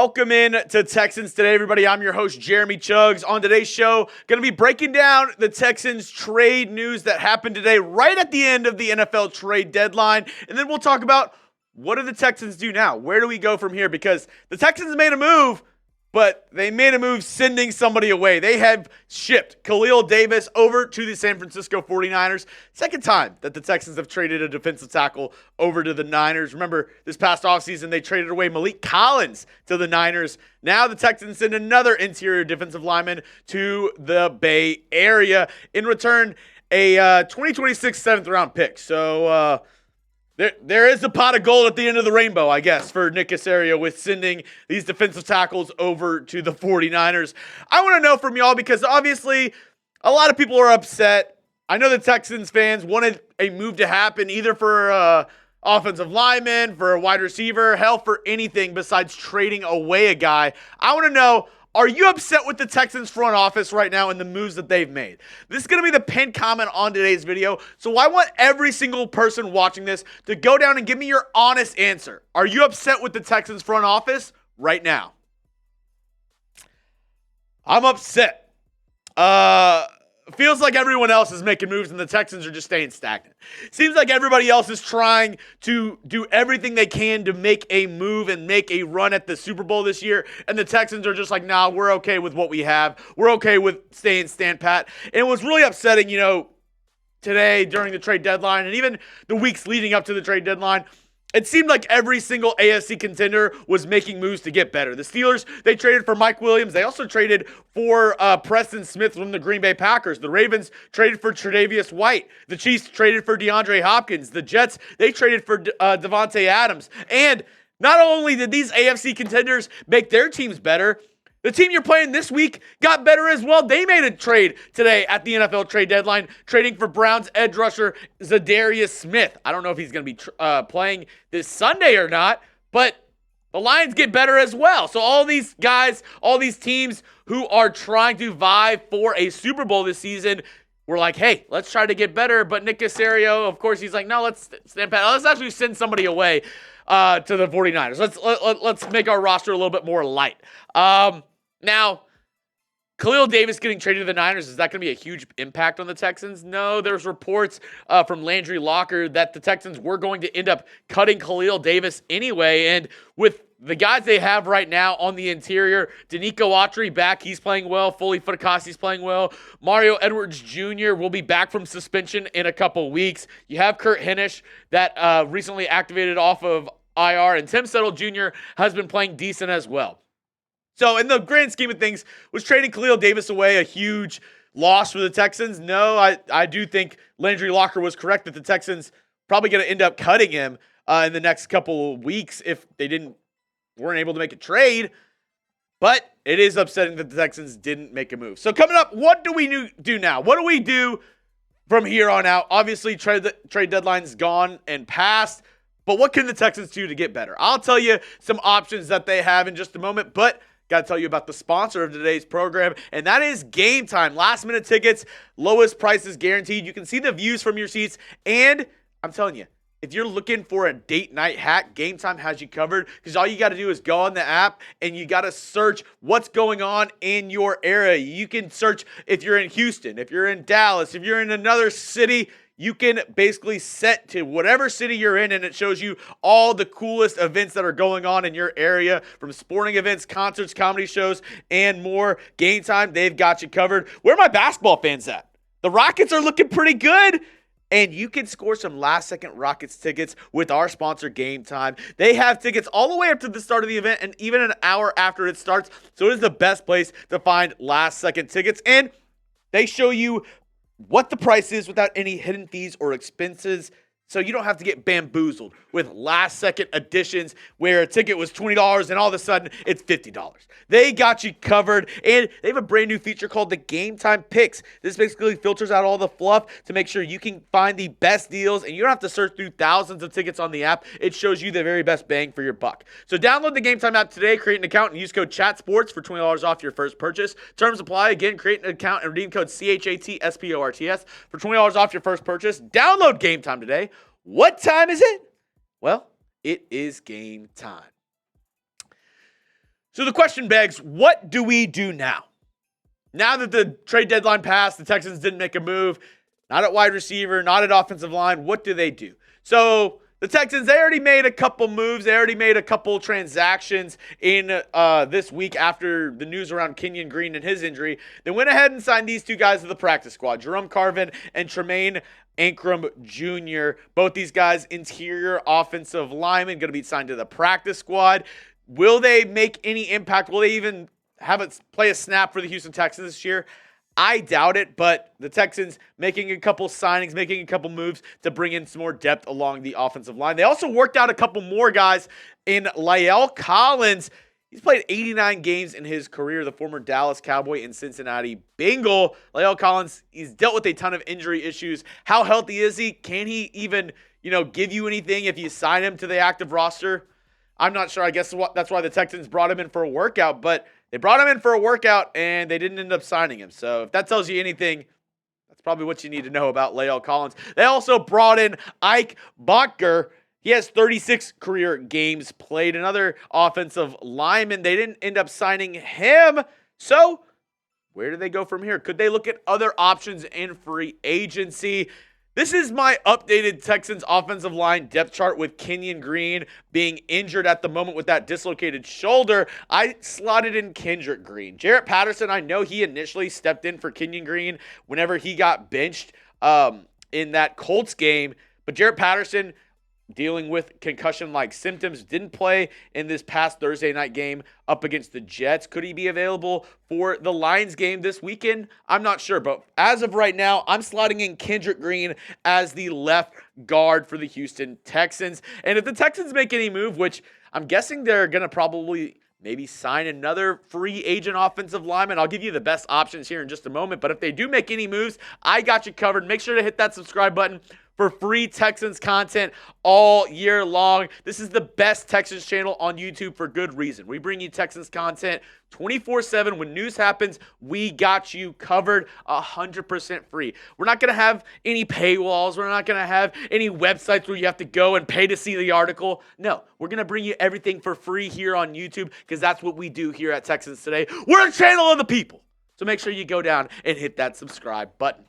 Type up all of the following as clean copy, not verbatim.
Welcome in to Texans Today, everybody. I'm your host, Jeremy Chuggs. On today's show, going to be breaking down the Texans trade news that happened today, right at the end of the NFL trade deadline. And then we'll talk about what do the Texans do now? Where do we go from here? Because the Texans made a move, but they made a move sending somebody away. They have shipped Khalil Davis over to the San Francisco 49ers. Second time that the Texans have traded a defensive tackle over to the Niners. Remember, this past offseason, they traded away Malik Collins to the Niners. Now the Texans send another interior defensive lineman to the Bay Area. In return, a 2026 7th-round pick. So, There is a pot of gold at the end of the rainbow, I guess, for Nick Caserio with sending these defensive tackles over to the 49ers. I want to know from y'all because obviously a lot of people are upset. I know the Texans fans wanted a move to happen either for offensive lineman, for a wide receiver, hell, for anything besides trading away a guy. I want to know, are you upset with the Texans front office right now and the moves that they've made? This is going to be the pinned comment on today's video. So I want every single person watching this to go down and give me your honest answer. Are you upset with the Texans front office right now? I'm upset. Feels like everyone else is making moves and the Texans are just staying stagnant. Seems like everybody else is trying to do everything they can to make a move and make a run at the Super Bowl this year. And the Texans are just like, nah, we're okay with what we have. We're okay with staying stand pat. And it was really upsetting, today during the trade deadline and even the weeks leading up to the trade deadline. It seemed like every single AFC contender was making moves to get better. The Steelers, they traded for Mike Williams. They also traded for Preston Smith from the Green Bay Packers. The Ravens traded for Tre'Davious White. The Chiefs traded for DeAndre Hopkins. The Jets, they traded for Davante Adams. And not only did these AFC contenders make their teams better, the team you're playing this week got better as well. They made a trade today at the NFL trade deadline, trading for Browns edge rusher Zadarius Smith. I don't know if he's going to be playing this Sunday or not, but the Lions get better as well. So all these guys, all these teams who are trying to vie for a Super Bowl this season, we're like, hey, let's try to get better. But Nick Caserio, of course, he's like, no, let's stand pat. Let's actually send somebody away to the 49ers. Let's make our roster a little bit more light. Now, Khalil Davis getting traded to the Niners, is that going to be a huge impact on the Texans? No, there's reports from Landry Locker that the Texans were going to end up cutting Khalil Davis anyway. And with the guys they have right now on the interior, DeMeco Ryans back, he's playing well. Foley Fatukasi's playing well. Mario Edwards Jr. will be back from suspension in a couple weeks. You have Kurt Hennish that recently activated off of IR, and Tim Settle Jr. has been playing decent as well. So in the grand scheme of things, was trading Khalil Davis away a huge loss for the Texans? No, I do think Landry Locker was correct that the Texans probably going to end up cutting him in the next couple of weeks if they weren't able to make a trade. But it is upsetting that the Texans didn't make a move. So coming up, what do we do now? What do we do from here on out? Obviously, trade deadline's gone and passed. But what can the Texans do to get better? I'll tell you some options that they have in just a moment, but got to tell you about the sponsor of today's program, and that is Game Time. Last-minute tickets, lowest prices guaranteed. You can see the views from your seats, and I'm telling you, if you're looking for a date night hack, Game Time has you covered because all you got to do is go on the app, and you got to search what's going on in your area. You can search if you're in Houston, if you're in Dallas, if you're in another city. You can basically set to whatever city you're in, and it shows you all the coolest events that are going on in your area, from sporting events, concerts, comedy shows, and more. Game Time, they've got you covered. Where are my basketball fans at? The Rockets are looking pretty good, and you can score some last-second Rockets tickets with our sponsor, Game Time. They have tickets all the way up to the start of the event and even an hour after it starts, so it is the best place to find last-second tickets, and they show you what the price is without any hidden fees or expenses, so you don't have to get bamboozled with last-second additions where a ticket was $20 and all of a sudden it's $50. They got you covered, and they have a brand new feature called the Game Time Picks. This basically filters out all the fluff to make sure you can find the best deals, and you don't have to search through thousands of tickets on the app. It shows you the very best bang for your buck. So download the Game Time app today, create an account, and use code CHATSPORTS for $20 off your first purchase. Terms apply. Again, create an account and redeem code CHATSPORTS for $20 off your first purchase. Download Game Time today. What time is it? Well, it is game time. So the question begs, what do we do now? Now that the trade deadline passed, the Texans didn't make a move, not at wide receiver, not at offensive line. What do they do? So the Texans, they already made a couple moves. They already made a couple transactions in this week after the news around Kenyon Green and his injury. They went ahead and signed these two guys to the practice squad, Jerome Carvin and Tremaine Ankrum Jr. Both these guys, interior offensive linemen, going to be signed to the practice squad. Will they make any impact? Will they even have it play a snap for the Houston Texans this year? I doubt it, but the Texans making a couple signings, making a couple moves to bring in some more depth along the offensive line. They also worked out a couple more guys in La'el Collins. He's played 89 games in his career, the former Dallas Cowboy and Cincinnati Bengal. La'el Collins, he's dealt with a ton of injury issues. How healthy is he? Can he even, give you anything if you sign him to the active roster? I'm not sure. I guess that's why the Texans brought him in for a workout, but they brought him in for a workout and they didn't end up signing him. So if that tells you anything, that's probably what you need to know about La'el Collins. They also brought in Ike Boettger. He has 36 career games played. Another offensive lineman. They didn't end up signing him. So where do they go from here? Could they look at other options in free agency? This is my updated Texans offensive line depth chart with Kenyon Green being injured at the moment with that dislocated shoulder. I slotted in Kendrick Green. Jarrett Patterson, I know he initially stepped in for Kenyon Green whenever he got benched in that Colts game. But Jarrett Patterson, dealing with concussion-like symptoms, didn't play in this past Thursday night game up against the Jets. Could he be available for the Lions game this weekend? I'm not sure, but as of right now, I'm slotting in Kendrick Green as the left guard for the Houston Texans. And if the Texans make any move, which I'm guessing they're going to probably maybe sign another free agent offensive lineman. I'll give you the best options here in just a moment, but if they do make any moves, I got you covered. Make sure to hit that subscribe button for free Texans content all year long. This is the best Texans channel on YouTube for good reason. We bring you Texans content 24/7. When news happens, we got you covered 100% free. We're not going to have any paywalls. We're not going to have any websites where you have to go and pay to see the article. No, we're going to bring you everything for free here on YouTube because that's what we do here at Texans Today. We're a channel of the people. So make sure you go down and hit that subscribe button.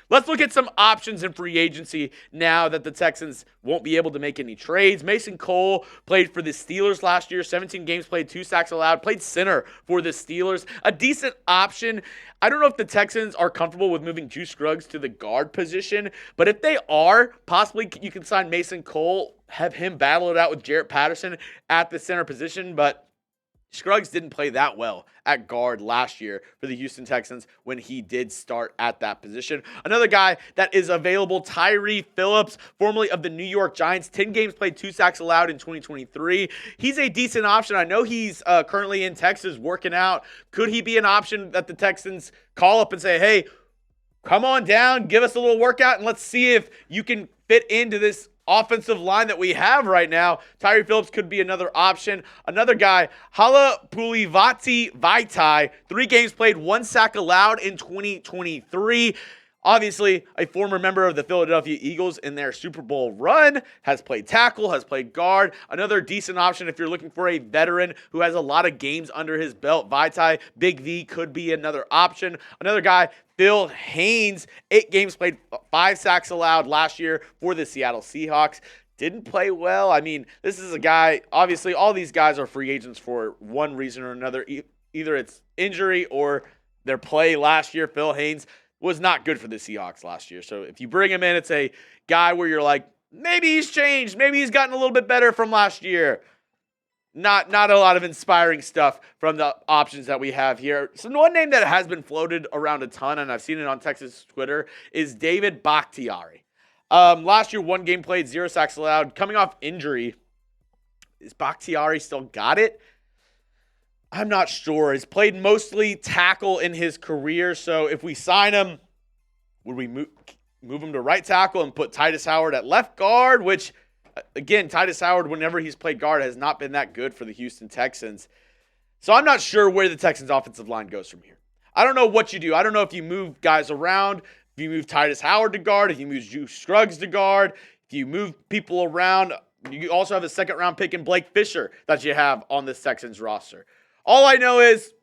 Let's look at some options in free agency now that the Texans won't be able to make any trades. Mason Cole played for the Steelers last year, 17 games played, 2 sacks allowed, played center for the Steelers. A decent option. I don't know if the Texans are comfortable with moving Juice Scruggs to the guard position, but if they are, possibly you can sign Mason Cole, have him battle it out with Jarrett Patterson at the center position, but Scruggs didn't play that well at guard last year for the Houston Texans when he did start at that position. Another guy that is available, Tyre Phillips, formerly of the New York Giants, 10 games played, 2 sacks allowed in 2023. He's a decent option. I know he's currently in Texas working out. Could he be an option that the Texans call up and say, hey, come on down, give us a little workout, and let's see if you can fit into this offensive line that we have right now? Tyre Phillips could be another option. Another guy, Halapoulivaati Vaitai, 3 games played, 1 sack allowed in 2023. Obviously, a former member of the Philadelphia Eagles in their Super Bowl run, has played tackle, has played guard. Another decent option if you're looking for a veteran who has a lot of games under his belt. Vaitai, Big V, could be another option. Another guy, Phil Haynes, 8 games played, 5 sacks allowed last year for the Seattle Seahawks. Didn't play well. I mean, this is a guy, obviously all these guys are free agents for one reason or another. Either it's injury or their play last year. Phil Haynes was not good for the Seahawks last year. So if you bring him in, it's a guy where you're like, maybe he's changed. Maybe he's gotten a little bit better from last year. Not a lot of inspiring stuff from the options that we have here. So one name that has been floated around a ton, and I've seen it on Texas Twitter, is David Bakhtiari. Last year, 1 game played, 0 sacks allowed. Coming off injury, is Bakhtiari still got it? I'm not sure. He's played mostly tackle in his career, so if we sign him, would we move him to right tackle and put Titus Howard at left guard, which, again, Titus Howard, whenever he's played guard, has not been that good for the Houston Texans. So I'm not sure where the Texans' offensive line goes from here. I don't know what you do. I don't know if you move guys around, if you move Titus Howard to guard, if you move Juice Scruggs to guard, if you move people around. You also have a second-round pick in Blake Fisher that you have on the Texans roster. All I know is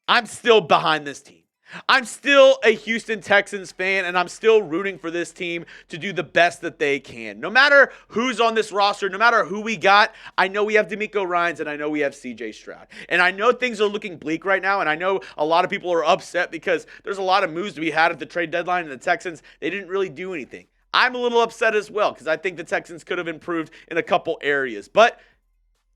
I'm still behind this team. I'm still a Houston Texans fan, and I'm still rooting for this team to do the best that they can. No matter who's on this roster, no matter who we got, I know we have DeMeco Ryans, and I know we have CJ Stroud. And I know things are looking bleak right now, and I know a lot of people are upset because there's a lot of moves to be had at the trade deadline, and the Texans, they didn't really do anything. I'm a little upset as well because I think the Texans could have improved in a couple areas. But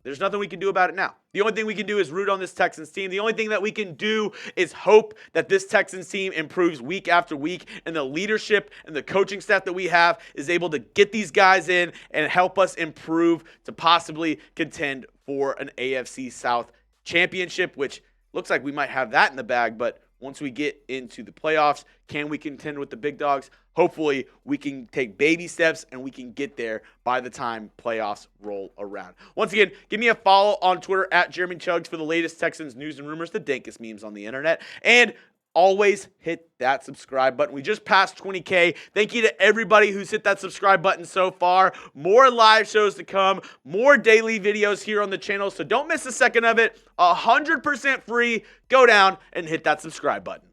there's nothing we can do about it now. The only thing we can do is root on this Texans team. The only thing that we can do is hope that this Texans team improves week after week, and the leadership and the coaching staff that we have is able to get these guys in and help us improve to possibly contend for an AFC South championship, which looks like we might have that in the bag. But once we get into the playoffs, can we contend with the big dogs? Hopefully, we can take baby steps and we can get there by the time playoffs roll around. Once again, give me a follow on Twitter at Jeremy Chuggs for the latest Texans news and rumors, the dankest memes on the internet. And always hit that subscribe button. We just passed 20K. Thank you to everybody who's hit that subscribe button so far. More live shows to come, more daily videos here on the channel, so don't miss a second of it. 100% free. Go down and hit that subscribe button.